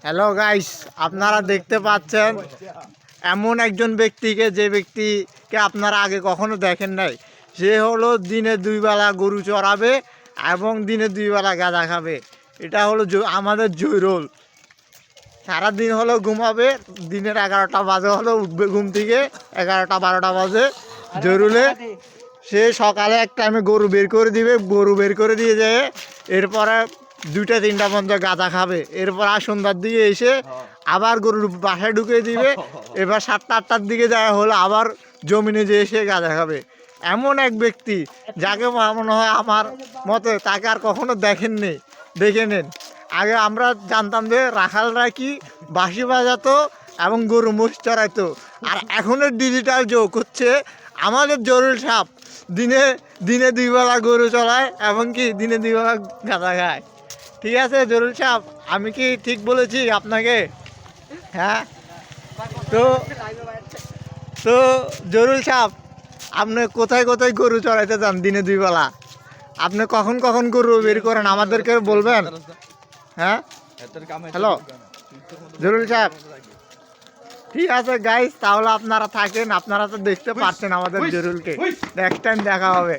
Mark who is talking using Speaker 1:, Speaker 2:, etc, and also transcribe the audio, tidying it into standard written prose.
Speaker 1: Hello guys, আপনারা দেখতে পাচ্ছেন এমন একজন ব্যক্তিকে, যে ব্যক্তিকে আপনারা আগে কখনো দেখেন নাই। সে হলো দিনে দুই বেলা গরু চড়াবে এবং দিনে দুই বেলা গাঁজা খাবে। এটা হলো আমাদের জয়রুল। সারাদিন হলো ঘুমাবে, দিনের 11টা বাজে হলো উঠবে ঘুম থেকে, 11টা 12টা বাজে জয়রুলে। সে সকালে এক টাইমে গরু বের করে দিবে, গরু বের করে দিয়ে যায়, এরপরে 2টা 3টা পর্যন্ত গাঁজা খাবে। এরপর আর সন্ধ্যার দিকে এসে আবার গরুর বাসায় ঢুকিয়ে দিবে। এবার 7টা 8টার দিকে যায় হলো আবার জমিনে যেয়ে এসে গাঁজা খাবে। এমন এক ব্যক্তি যাকে মনে হয় আমার মতে তাকে আর কখনো দেখেননি। দেখে নেন, আগে আমরা জানতাম যে রাখালরা কি বাঁশি বাজাতো এবং গরু মোষ চড়াইতো, আর এখনের ডিজিটাল যুগ হচ্ছে আমাদের জরুল সাপ দিনে দিনে দুই বেলা গরু চড়ায় এবং কি দিনে দুই বেলা গাঁজা খায়। ঠিক আছে জরুল সাহেব, আমি কি ঠিক বলেছি আপনাকে? হ্যাঁ, তো তো জরুল সাহেব, আপনি কোথায় কোথায় গরু চড়াইতে যান দিনে দুই বেলা? আপনি কখন কখন গরু বের করেন আমাদেরকে বলবেন? হ্যাঁ, হ্যালো জরুল সাহেব। ঠিক আছে গাইস, তাহলে আপনারা থাকেন, আপনারা তো দেখতে পাচ্ছেন আমাদের জরুলকে। নেক্সট টাইম দেখা হবে।